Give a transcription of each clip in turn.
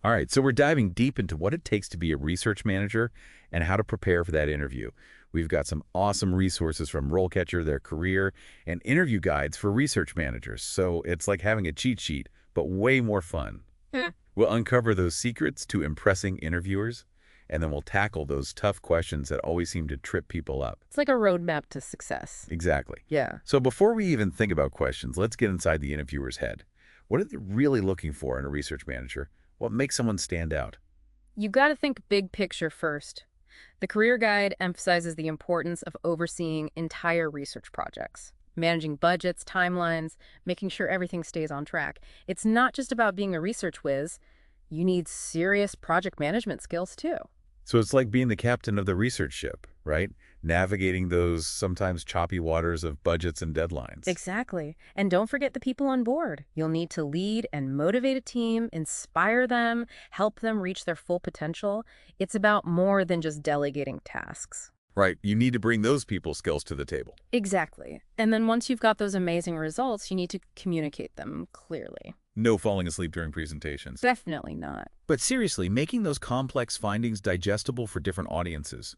All right, so we're diving deep into what it takes to be a research manager and how to prepare for that interview. We've got some awesome resources from RoleCatcher, their career, and interview guides for research managers. So it's like having a cheat sheet, but way more fun. Hmm. We'll uncover those secrets to impressing interviewers, and then we'll tackle those tough questions that always seem to trip people up. It's like a roadmap to success. Exactly. Yeah. So before we even think about questions, let's get inside the interviewer's head. What are they really looking for in a research manager? What makes someone stand out? You got to think big picture first. The career guide emphasizes the importance of overseeing entire research projects, managing budgets, timelines, making sure everything stays on track. It's not just about being a research whiz. You need serious project management skills too. So it's like being the captain of the research ship, right? Navigating those sometimes choppy waters of budgets and deadlines. Exactly. And don't forget the people on board. You'll need to lead and motivate a team, inspire them, help them reach their full potential. It's about more than just delegating tasks. Right. You need to bring those people skills to the table. Exactly. And then once you've got those amazing results, you need to communicate them clearly. No falling asleep during presentations. Definitely not. But seriously, making those complex findings digestible for different audiences,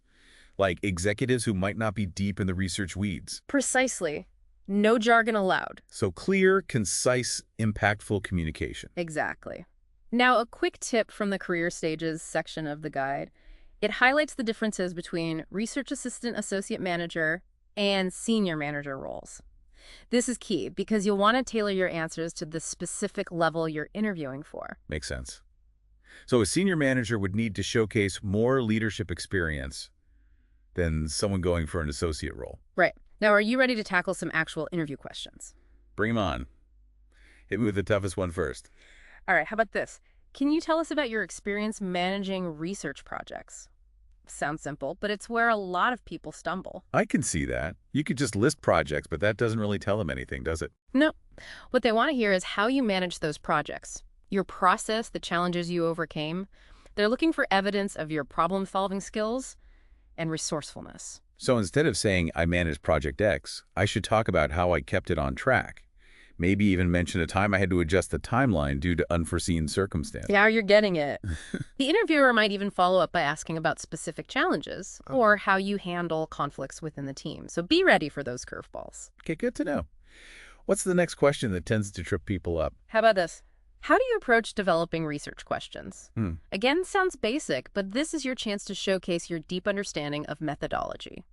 like executives who might not be deep in the research weeds. Precisely. No jargon allowed. So clear, concise, impactful communication. Exactly. Now, a quick tip from the career stages section of the guide. It highlights the differences between research assistant, associate manager, and senior manager roles. This is key because you'll want to tailor your answers to the specific level you're interviewing for. Makes sense. So a senior manager would need to showcase more leadership experience than someone going for an associate role. Right. Now, are you ready to tackle some actual interview questions? Bring 'em on. Hit me with the toughest one first. All right, how about this? Can you tell us about your experience managing research projects? Sounds simple, but it's where a lot of people stumble. I can see that. You could just list projects, but that doesn't really tell them anything, does it? No. What they want to hear is how you manage those projects, your process, the challenges you overcame. They're looking for evidence of your problem-solving skills and resourcefulness. So instead of saying, I managed Project X, I should talk about how I kept it on track. Maybe even mention a time I had to adjust the timeline due to unforeseen circumstances. Yeah, you're getting it. The interviewer might even follow up by asking about specific challenges or how you handle conflicts within the team. So be ready for those curveballs. Okay, good to know. What's the next question that tends to trip people up? How about this? How do you approach developing research questions? Again, sounds basic, but this is your chance to showcase your deep understanding of methodology.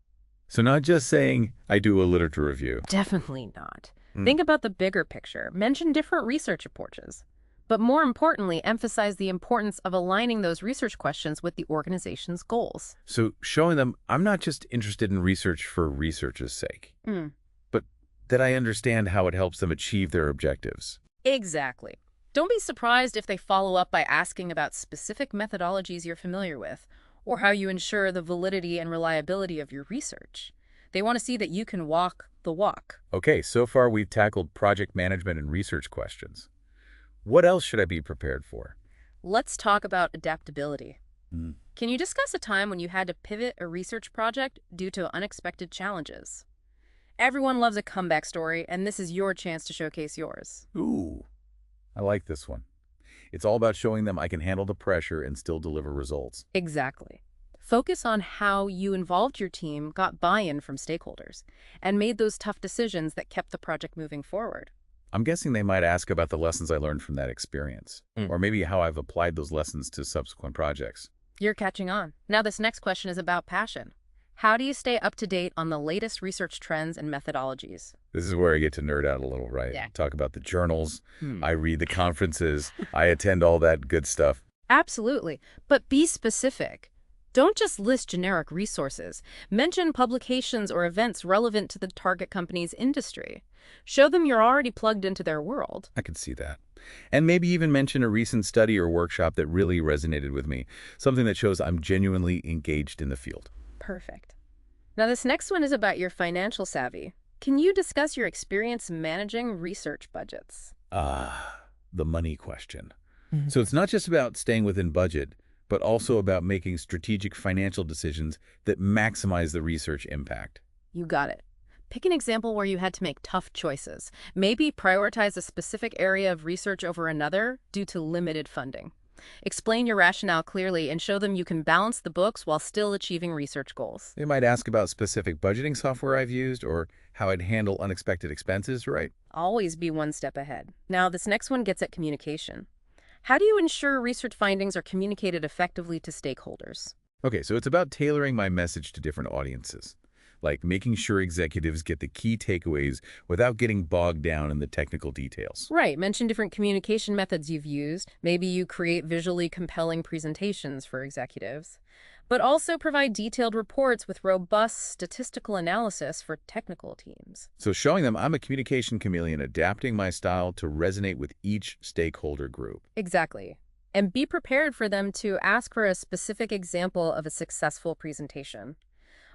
So not just saying, I do a literature review. Definitely not. Think about the bigger picture. Mention different research approaches. But more importantly, emphasize the importance of aligning those research questions with the organization's goals. So showing them I'm not just interested in research for research's sake, but that I understand how it helps them achieve their objectives. Exactly. Don't be surprised if they follow up by asking about specific methodologies you're familiar with, or how you ensure the validity and reliability of your research. They want to see that you can walk the walk. Okay, so far we've tackled project management and research questions. What else should I be prepared for? Let's talk about adaptability. Can you discuss a time when you had to pivot a research project due to unexpected challenges? Everyone loves a comeback story, and this is your chance to showcase yours. Ooh, I like this one. It's all about showing them I can handle the pressure and still deliver results. Exactly. Focus on how you involved your team, got buy-in from stakeholders, and made those tough decisions that kept the project moving forward. I'm guessing they might ask about the lessons I learned from that experience, or maybe how I've applied those lessons to subsequent projects. You're catching on. Now this next question is about passion. How do you stay up to date on the latest research trends and methodologies? This is where I get to nerd out a little, right? Yeah. Talk about the journals, I read the conferences, I attend all that good stuff. Absolutely. But be specific. Don't just list generic resources. Mention publications or events relevant to the target company's industry. Show them you're already plugged into their world. I could see that. And maybe even mention a recent study or workshop that really resonated with me, something that shows I'm genuinely engaged in the field. Perfect. Now this next one is about your financial savvy. Can you discuss your experience managing research budgets? The money question. So it's not just about staying within budget, but also about making strategic financial decisions that maximize the research impact. You got it. Pick an example where you had to make tough choices. Maybe prioritize a specific area of research over another due to limited funding. Explain your rationale clearly and show them you can balance the books while still achieving research goals. They might ask about specific budgeting software I've used or how I'd handle unexpected expenses, right? Always be one step ahead. Now, this next one gets at communication. How do you ensure research findings are communicated effectively to stakeholders? Okay, so it's about tailoring my message to different audiences, like making sure executives get the key takeaways without getting bogged down in the technical details. Right, mention different communication methods you've used. Maybe you create visually compelling presentations for executives, but also provide detailed reports with robust statistical analysis for technical teams. So showing them I'm a communication chameleon, adapting my style to resonate with each stakeholder group. Exactly. And be prepared for them to ask for a specific example of a successful presentation,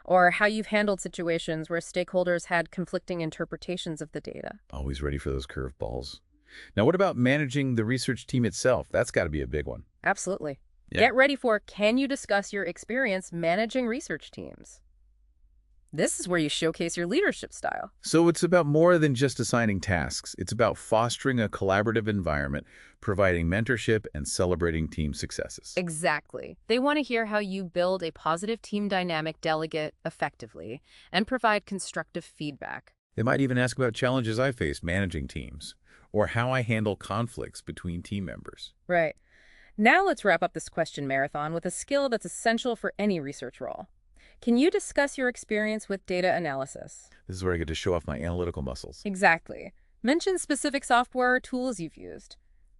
or how you've handled situations where stakeholders had conflicting interpretations of the data. Always ready for those curveballs. Now, what about managing the research team itself? That's got to be a big one. Absolutely. Yeah. Get ready for, can you discuss your experience managing research teams? This is where you showcase your leadership style. So it's about more than just assigning tasks. It's about fostering a collaborative environment, providing mentorship, and celebrating team successes. Exactly. They want to hear how you build a positive team dynamic delegate effectively and provide constructive feedback. They might even ask about challenges I faced managing teams, or how I handle conflicts between team members. Right. Now let's wrap up this question marathon with a skill that's essential for any research role. Can you discuss your experience with data analysis? This is where I get to show off my analytical muscles. Exactly. Mention specific software or tools you've used.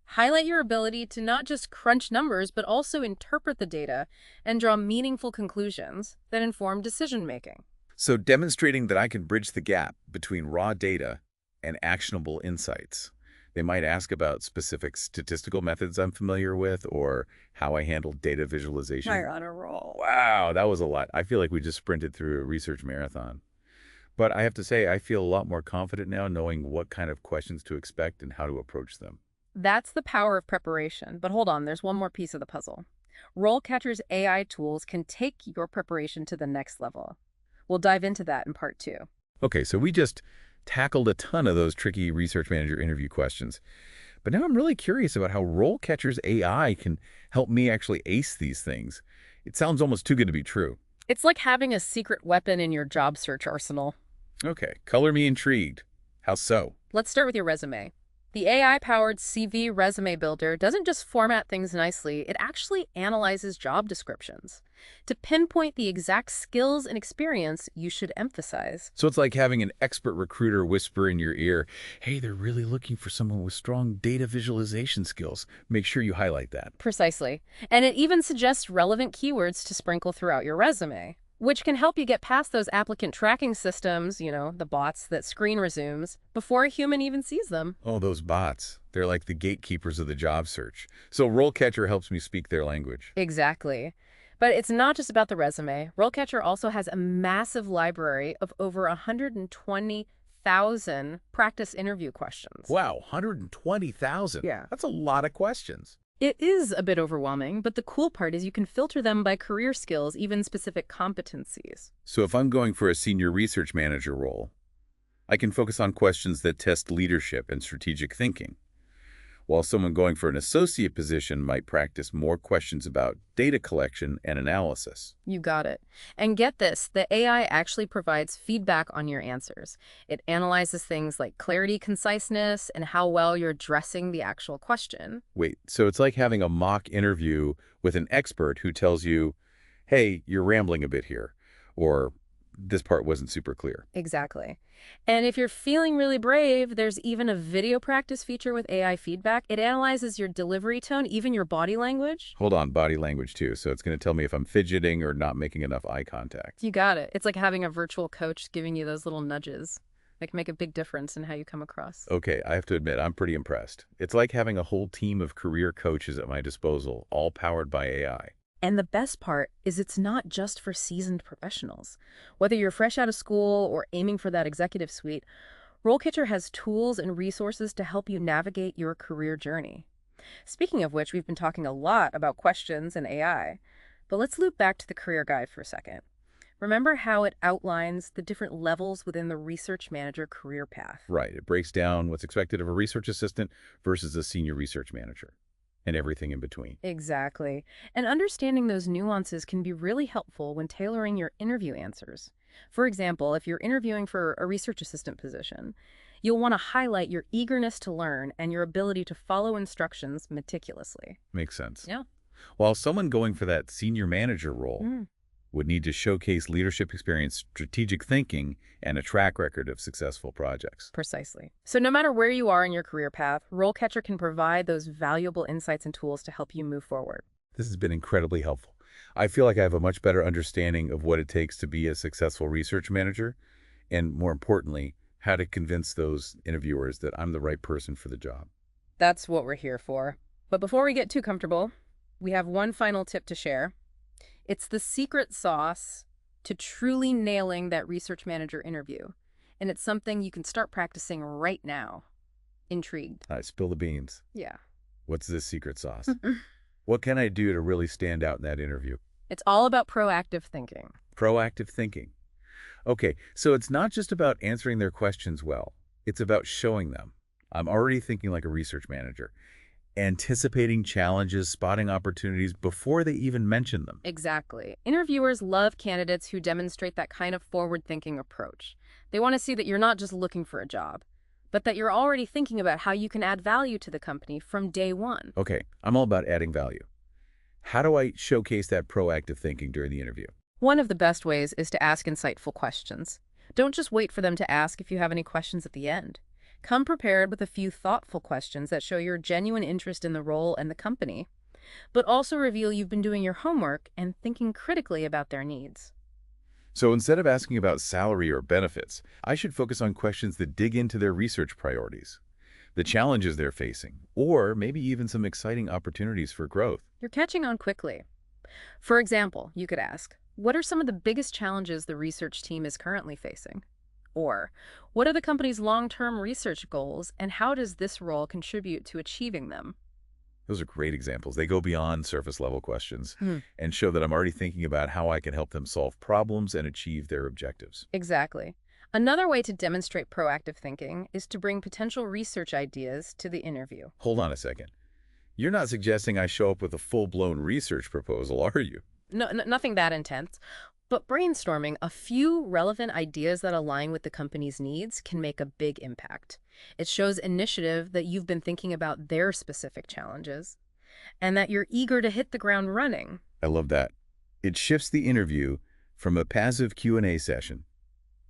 Highlight your ability to not just crunch numbers, but also interpret the data and draw meaningful conclusions that inform decision-making. So demonstrating that I can bridge the gap between raw data and actionable insights. They might ask about specific statistical methods I'm familiar with or how I handle data visualization. You're on a roll. Wow, that was a lot. I feel like we just sprinted through a research marathon. But I have to say, I feel a lot more confident now knowing what kind of questions to expect and how to approach them. That's the power of preparation. But hold on, there's one more piece of the puzzle. RoleCatcher's AI tools can take your preparation to the next level. We'll dive into that in part 2. Okay, so we just tackled a ton of those tricky research manager interview questions. But now I'm really curious about how RoleCatcher's AI can help me actually ace these things. It sounds almost too good to be true. It's like having a secret weapon in your job search arsenal. Okay, color me intrigued. How so? Let's start with your resume. The AI-powered CV resume builder doesn't just format things nicely, it actually analyzes job descriptions to pinpoint the exact skills and experience you should emphasize. So it's like having an expert recruiter whisper in your ear, hey, they're really looking for someone with strong data visualization skills. Make sure you highlight that. Precisely. And it even suggests relevant keywords to sprinkle throughout your resume, which can help you get past those applicant tracking systems, the bots that screen resumes, before a human even sees them. Oh, those bots. They're like the gatekeepers of the job search. So RoleCatcher helps me speak their language. Exactly. But it's not just about the resume. RoleCatcher also has a massive library of over 120,000 practice interview questions. Wow, 120,000. Yeah. That's a lot of questions. It is a bit overwhelming, but the cool part is you can filter them by career skills, even specific competencies. So if I'm going for a senior research manager role, I can focus on questions that test leadership and strategic thinking, while someone going for an associate position might practice more questions about data collection and analysis. You got it. And get this, the AI actually provides feedback on your answers. It analyzes things like clarity, conciseness, and how well you're addressing the actual question. Wait, so it's like having a mock interview with an expert who tells you, hey, you're rambling a bit here, or this part wasn't super clear. Exactly. And if you're feeling really brave, there's even a video practice feature with AI feedback. It analyzes your delivery tone, even your body language. Hold on, body language too. So it's going to tell me if I'm fidgeting or not making enough eye contact. You got it. It's like having a virtual coach giving you those little nudges. They can make a big difference in how you come across. Okay, I have to admit, I'm pretty impressed. It's like having a whole team of career coaches at my disposal, all powered by AI. And the best part is it's not just for seasoned professionals. Whether you're fresh out of school or aiming for that executive suite, RoleCatcher has tools and resources to help you navigate your career journey. Speaking of which, we've been talking a lot about questions and AI, but let's loop back to the career guide for a second. Remember how it outlines the different levels within the research manager career path? Right, it breaks down what's expected of a research assistant versus a senior research manager. and everything in between. Exactly. And understanding those nuances can be really helpful when tailoring your interview answers. For example, if you're interviewing for a research assistant position, you'll want to highlight your eagerness to learn and your ability to follow instructions meticulously. Makes sense. Yeah. While someone going for that senior manager role Mm, would need to showcase leadership experience, strategic thinking, and a track record of successful projects. precisely. So no matter where you are in your career path, RoleCatcher can provide those valuable insights and tools to help you move forward. This has been incredibly helpful. I feel like I have a much better understanding of what it takes to be a successful research manager, and more importantly, how to convince those interviewers that I'm the right person for the job. That's what we're here for. But before we get too comfortable, we have one final tip to share. It's the secret sauce to truly nailing that research manager interview. And it's something you can start practicing right now. Intrigued? I spill the beans. Yeah. What's this secret sauce? What can I do to really stand out in that interview? It's all about proactive thinking. Proactive thinking. Okay, so it's not just about answering their questions well. It's about showing them. I'm already thinking like a research manager, anticipating challenges, spotting opportunities before they even mention them. Exactly. Interviewers love candidates who demonstrate that kind of forward-thinking approach. They want to see that you're not just looking for a job, but that you're already thinking about how you can add value to the company from day one. Okay, I'm all about adding value. How do I showcase that proactive thinking during the interview? One of the best ways is to ask insightful questions. Don't just wait for them to ask if you have any questions at the end. Come prepared with a few thoughtful questions that show your genuine interest in the role and the company, but also reveal you've been doing your homework and thinking critically about their needs. So instead of asking about salary or benefits, I should focus on questions that dig into their research priorities, the challenges they're facing, or maybe even some exciting opportunities for growth. You're catching on quickly. For example, you could ask, what are some of the biggest challenges the research team is currently facing? Or, what are the company's long-term research goals and how does this role contribute to achieving them? Those are great examples. They go beyond surface level questions Hmm. and show that I'm already thinking about how I can help them solve problems and achieve their objectives. Exactly. Another way to demonstrate proactive thinking is to bring potential research ideas to the interview. Hold on a second. You're not suggesting I show up with a full-blown research proposal, are you? No, nothing that intense, but brainstorming a few relevant ideas that align with the company's needs can make a big impact. It shows initiative that you've been thinking about their specific challenges and that you're eager to hit the ground running. I love that. It shifts the interview from a passive Q&A session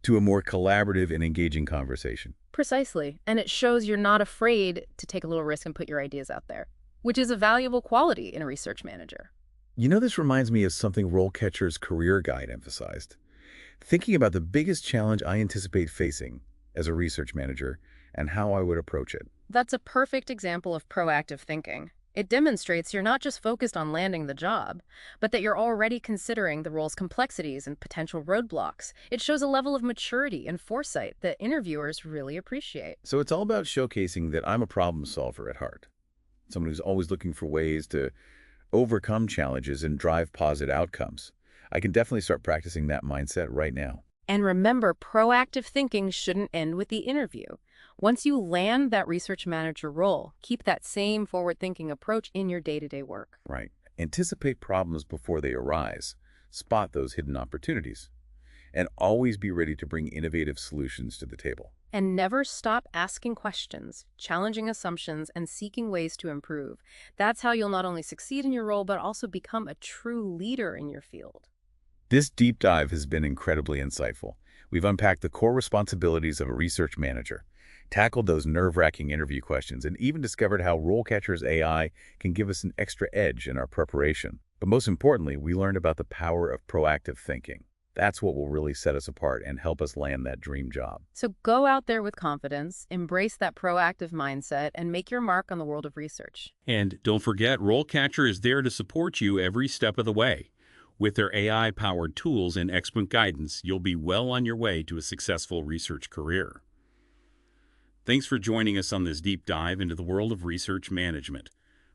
to a more collaborative and engaging conversation. Precisely. And it shows you're not afraid to take a little risk and put your ideas out there, which is a valuable quality in a research manager. You know, this reminds me of something RoleCatcher's Career Guide emphasized. Thinking about the biggest challenge I anticipate facing as a research manager and how I would approach it. That's a perfect example of proactive thinking. It demonstrates you're not just focused on landing the job, but that you're already considering the role's complexities and potential roadblocks. It shows a level of maturity and foresight that interviewers really appreciate. So it's all about showcasing that I'm a problem solver at heart. Someone who's always looking for ways to overcome challenges and drive positive outcomes. I can definitely start practicing that mindset right now. And remember, proactive thinking shouldn't end with the interview. Once you land that research manager role, keep that same forward-thinking approach in your day-to-day work. Right. Anticipate problems before they arise. Spot those hidden opportunities. And always be ready to bring innovative solutions to the table. And never stop asking questions, challenging assumptions, and seeking ways to improve. That's how you'll not only succeed in your role, but also become a true leader in your field. This deep dive has been incredibly insightful. We've unpacked the core responsibilities of a research manager, tackled those nerve-wracking interview questions, and even discovered how RoleCatcher's AI can give us an extra edge in our preparation. But most importantly, we learned about the power of proactive thinking. That's what will really set us apart and help us land that dream job. So go out there with confidence, embrace that proactive mindset, and make your mark on the world of research. And don't forget, RoleCatcher is there to support you every step of the way. With their AI-powered tools and expert guidance, you'll be well on your way to a successful research career. Thanks for joining us on this deep dive into the world of research management.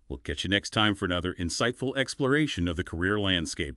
We'll catch you next time for another insightful exploration of the career landscape.